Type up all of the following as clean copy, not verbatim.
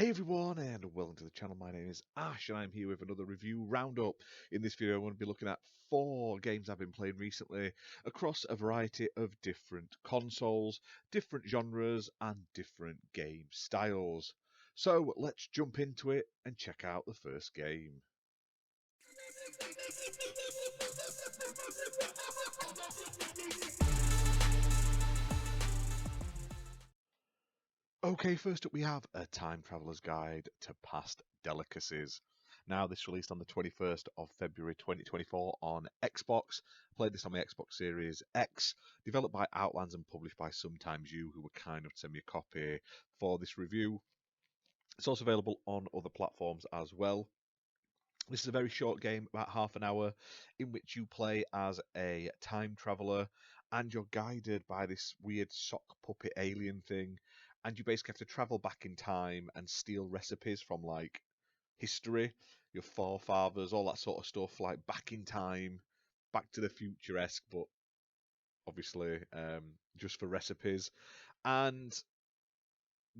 Hey everyone, and welcome to the channel. My name is Ash, and I'm here with another review roundup. In this video, I'm going to be looking at 4 games I've been playing recently across a variety of different consoles, different genres, and different game styles. So let's jump into it and check out the first game. Okay, first up we have A Time Traveller's Guide to Past Delicacies. Now, this released on the 21st of February 2024 on Xbox. Played this on my Xbox Series X, developed by Outlands and published by Sometimes You, who were kind enough to send me a copy for this review. It's also available on other platforms as well. This is a very short game, about half an hour, in which you play as a time traveller and you're guided by this weird sock puppet alien thing. And you basically have to travel back in time and steal recipes from like history, your forefathers, all that sort of stuff, like back in time, back to the future-esque, but obviously just for recipes. And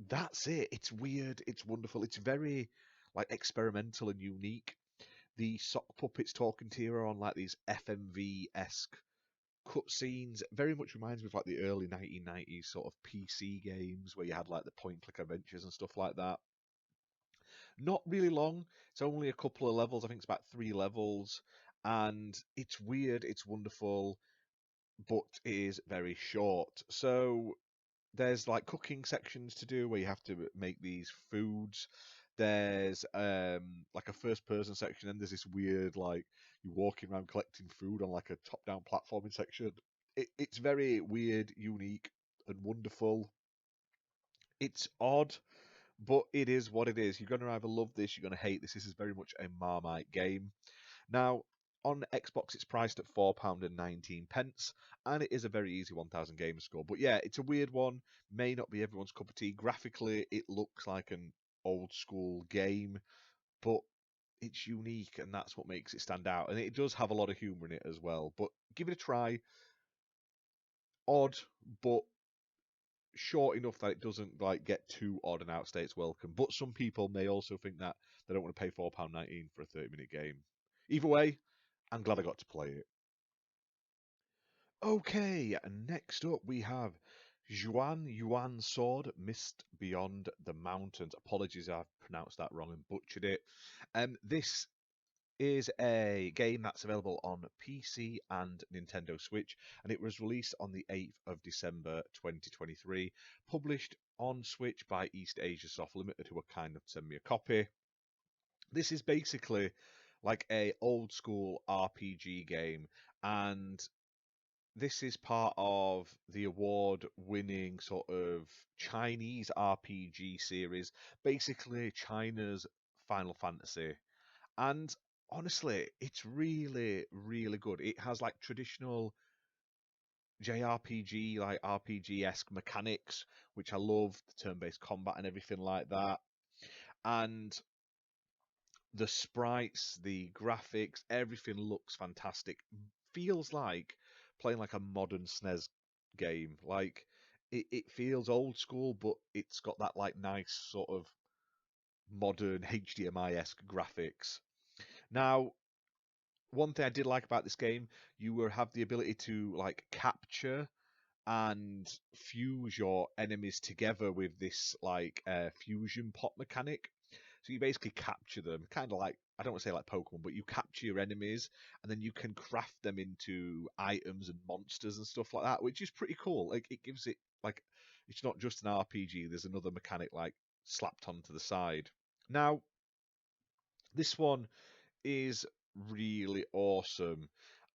that's it. It's weird, it's wonderful, it's very like experimental and unique. The sock puppets talking to you are on like these FMV-esque cutscenes. Very much reminds me of like the early 1990s sort of PC games where you had like the point-click adventures and stuff like that. Not really long. It's only a couple of levels. I think it's about 3 levels, and it's weird. It's wonderful, but it is very short. So there's like cooking sections to do where you have to make these foods. There's like a first person section, and there's this weird like you walking around collecting food on like a top down platforming section. It's very weird, unique, and wonderful. It's odd, but it is what it is. You're going to either love this, you're going to hate this. This is very much a Marmite game. Now, on Xbox, it's priced at £4.19, and it is a very easy 1000 gamer score. But yeah, it's a weird one. May not be everyone's cup of tea. Graphically, it looks like an old school game, but it's unique, and that's what makes it stand out. And it does have a lot of humour in it as well. But give it a try. Odd, but short enough that it doesn't like get too odd and outstay its welcome. But some people may also think that they don't want to pay £4.19 for a 30-minute game. Either way, I'm glad I got to play it. Okay, next up we have Xuan-Yuan Sword Mist Beyond the Mountains. Apologies, I've pronounced that wrong and butchered it. This is a game that's available on PC and Nintendo Switch, and it was released on the 8th of December 2023, published on Switch by East Asia Soft Limited, who were kind enough to send me a copy. This is basically like a old school RPG game, and this is part of the award-winning sort of Chinese RPG series, basically China's Final Fantasy. And honestly, it's really, really good. It has like traditional JRPG, like RPG-esque mechanics, which I love, the turn-based combat and everything like that. And the sprites, the graphics, everything looks fantastic. Feels like playing like a modern SNES game. Like it feels old school, but it's got that like nice sort of modern HDMI-esque graphics. Now, one thing I did like about this game, you will have the ability to like capture and fuse your enemies together with this like fusion pot mechanic. So you basically capture them, kind of like, I don't want to say like Pokemon, but you capture your enemies and then you can craft them into items and monsters and stuff like that, which is pretty cool. Like it gives it like it's not just an RPG. There's another mechanic like slapped onto the side. Now, this one is really awesome,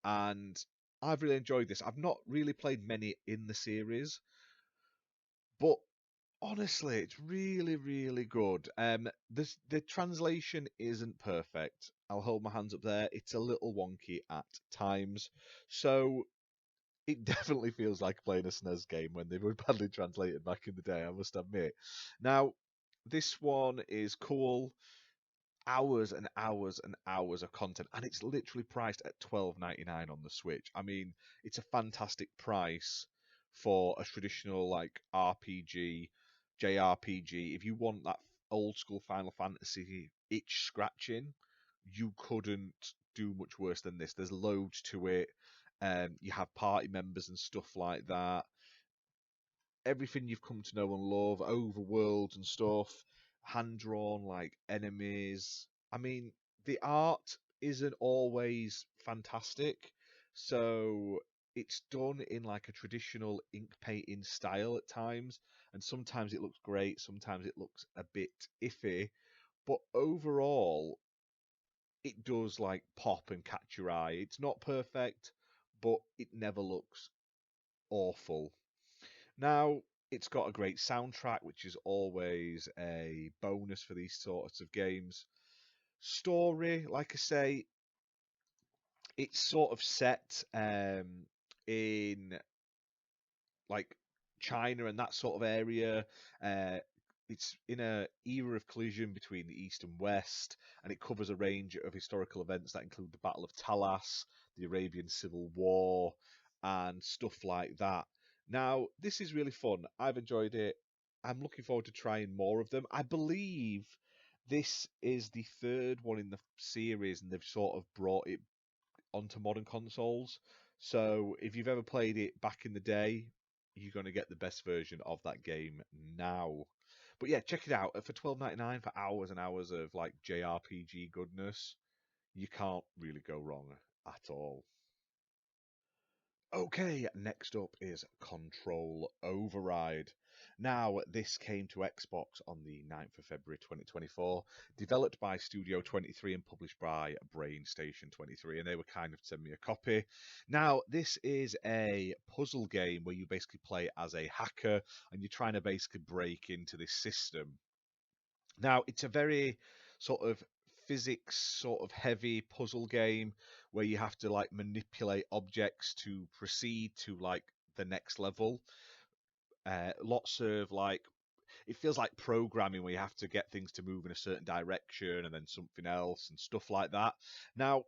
and I've really enjoyed this. I've not really played many in the series, but honestly, it's really, really good. The translation isn't perfect. I'll hold my hands up there. It's a little wonky at times, so it definitely feels like playing a SNES game when they were badly translated back in the day, I must admit. Now, this one is cool. Hours and hours and hours of content, and it's literally priced at £12.99 on the Switch. I mean, it's a fantastic price for a traditional like RPG, JRPG. If you want that old school Final Fantasy itch scratching, you couldn't do much worse than this. There's loads to it. You have party members and stuff like that. Everything you've come to know and love, overworlds and stuff, hand drawn like enemies. I mean, the art isn't always fantastic, so it's done in like a traditional ink painting style at times, and sometimes it looks great, sometimes it looks a bit iffy, but overall, it does like pop and catch your eye. It's not perfect, but it never looks awful. Now, it's got a great soundtrack, which is always a bonus for these sorts of games. Story, like I say, it's sort of set in like China and that sort of area. Uh, it's in a era of collision between the East and West, and it covers a range of historical events that include the Battle of Talas, the Arabian Civil War, and stuff like that. Now, this is really fun. I've enjoyed it. I'm looking forward to trying more of them. I believe this is the third one in the series, and they've sort of brought it onto modern consoles. So if you've ever played it back in the day, you're going to get the best version of that game now. But yeah, check it out. For 12.99 for hours and hours of like JRPG goodness, you can't really go wrong at all. Okay, next up is Control Override. Now, this came to Xbox on the 9th of February 2024, developed by Studio 23 and published by Brain Station 23, and they were kind of to send me a copy. Now, this is a puzzle game where you basically play as a hacker and you're trying to basically break into this system. Now, it's a very sort of physics sort of heavy puzzle game where you have to like manipulate objects to proceed to like the next level. Lots of like it feels like programming where you have to get things to move in a certain direction and then something else and stuff like that. Now,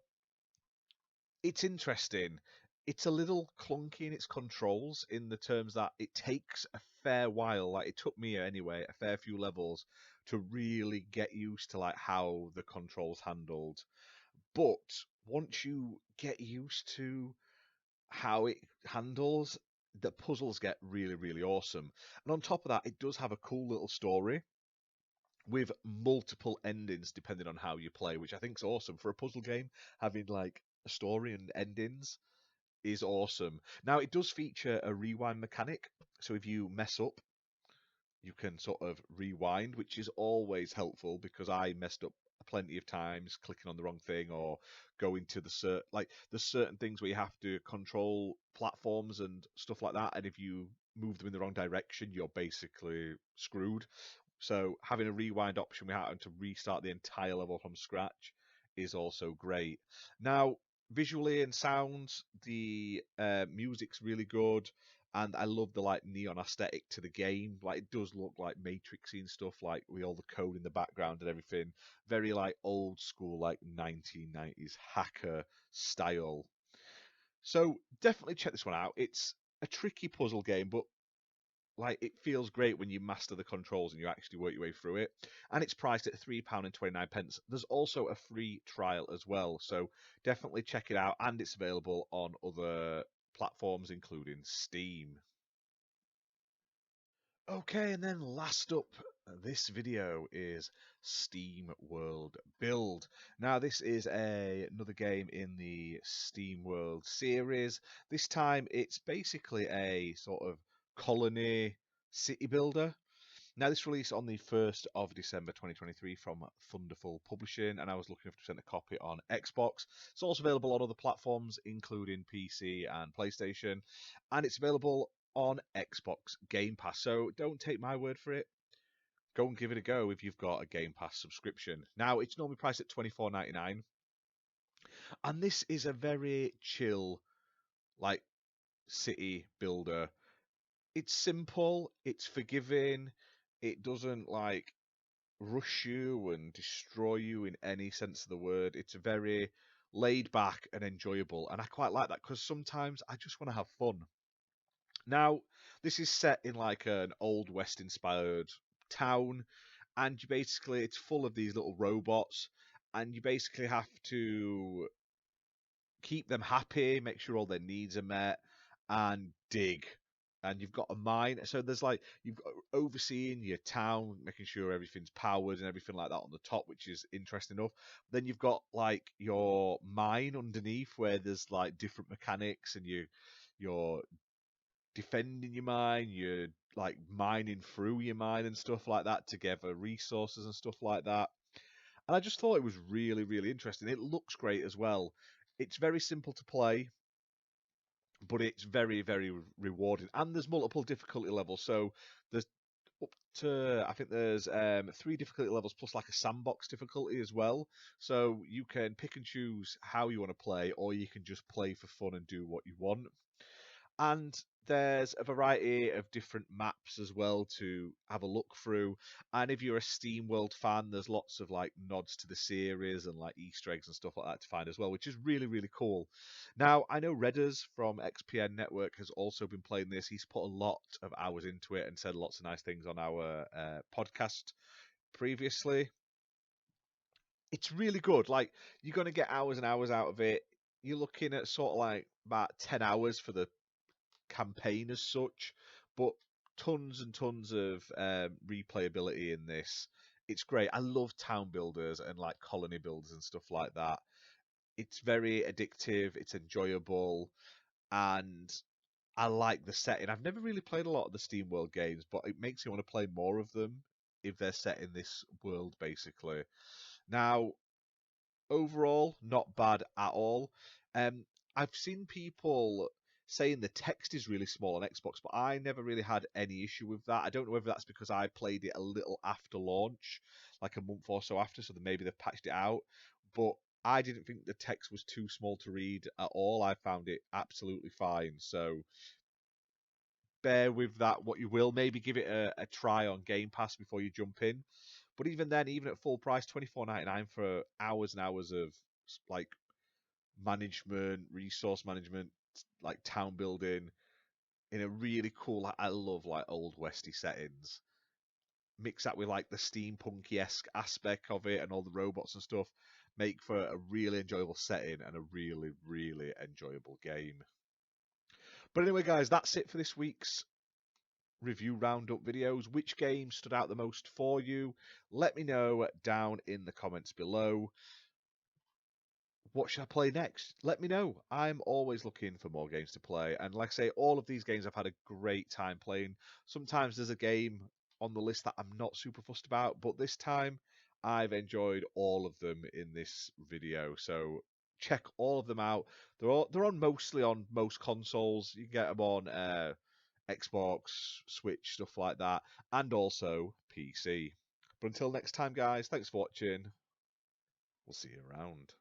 it's interesting. It's a little clunky in its controls in the terms that it takes a fair while, like it took me anyway, a fair few levels to really get used to like how the controls handled. But once you get used to how it handles, the puzzles get really, really awesome. And on top of that, it does have a cool little story with multiple endings depending on how you play, which I think is awesome for a puzzle game. Having like a story and endings is awesome. Now, it does feature a rewind mechanic, so if you mess up, you can sort of rewind, which is always helpful because I messed up plenty of times clicking on the wrong thing or going to the like there's certain things where you have to control platforms and stuff like that, and if you move them in the wrong direction, you're basically screwed. So having a rewind option we have to restart the entire level from scratch is also great. Now, visually and sounds, the music's really good, and I love the like neon aesthetic to the game. Like it does look like Matrixy and stuff, like with all the code in the background and everything. Very like old school, like 1990s hacker style. So definitely check this one out. It's a tricky puzzle game, but like it feels great when you master the controls and you actually work your way through it. And it's priced at £3.29. There's also a free trial as well, so definitely check it out. And it's available on other platforms, including Steam. Okay, and then last up this video is SteamWorld Build. Now, this is another game in the SteamWorld series. This time, it's basically a sort of colony city builder. Now, this released on the 1st of December 2023 from Thunderful Publishing, and I was lucky enough to send a copy on Xbox. It's also available on other platforms, including PC and PlayStation, and it's available on Xbox Game Pass. So don't take my word for it. Go and give it a go if you've got a Game Pass subscription. Now, it's normally priced at $24.99, and this is a very chill, like, city builder. It's simple, it's forgiving, it doesn't, like, rush you and destroy you in any sense of the word. It's very laid back and enjoyable, and I quite like that because sometimes I just want to have fun. Now, this is set in like an old West inspired town, and you basically it's full of these little robots, and you basically have to keep them happy, make sure all their needs are met, and dig. And you've got a mine, so there's like you've got overseeing your town, making sure everything's powered and everything like that on the top, which is interesting enough. Then you've got like your mine underneath, where there's like different mechanics, and you're defending your mine, you're like mining through your mine and stuff like that to gather resources and stuff like that. And I just thought it was really, really interesting. It looks great as well. It's very simple to play, but it's very, very rewarding. And there's multiple difficulty levels. So there's up to, I think there's three difficulty levels plus like a sandbox difficulty as well. So you can pick and choose how you want to play, or you can just play for fun and do what you want. And there's a variety of different maps as well to have a look through. And if you're a SteamWorld fan, there's lots of like nods to the series and like Easter eggs and stuff like that to find as well, which is really, really cool. Now, I know Redders from XPN Network has also been playing this. He's put a lot of hours into it and said lots of nice things on our podcast previously. It's really good. Like, you're going to get hours and hours out of it. You're looking at sort of like about 10 hours for the campaign as such, but tons and tons of replayability in this. It's great. I love town builders and like colony builders and stuff like that. It's very addictive. It's enjoyable, and I like the setting. I've never really played a lot of the SteamWorld games, but it makes me want to play more of them if they're set in this world, basically. Now, overall, not bad at all. Um, I've seen people saying the text is really small on Xbox, but I never really had any issue with that. I don't know whether that's because I played it a little after launch, like a month or so after, so then maybe they've patched it out. But I didn't think the text was too small to read at all. I found it absolutely fine. So bear with that what you will. Maybe give it a try on Game Pass before you jump in. But even then, even at full price, 24.99 for hours and hours of like management, resource management, like town building in a really cool. I love like old westy settings. Mix that with like the steampunky esque aspect of it and all the robots and stuff. Make for a really enjoyable setting and a really, really enjoyable game. But anyway, guys, that's it for this week's review roundup videos. Which game stood out the most for you? Let me know down in the comments below. What should I play next? Let me know. I'm always looking for more games to play. And like I say, all of these games I've had a great time playing. Sometimes there's a game on the list that I'm not super fussed about, but this time I've enjoyed all of them in this video. So check all of them out. They're on mostly on most consoles. You can get them on Xbox, Switch, stuff like that, and also PC. But until next time, guys, thanks for watching. We'll see you around.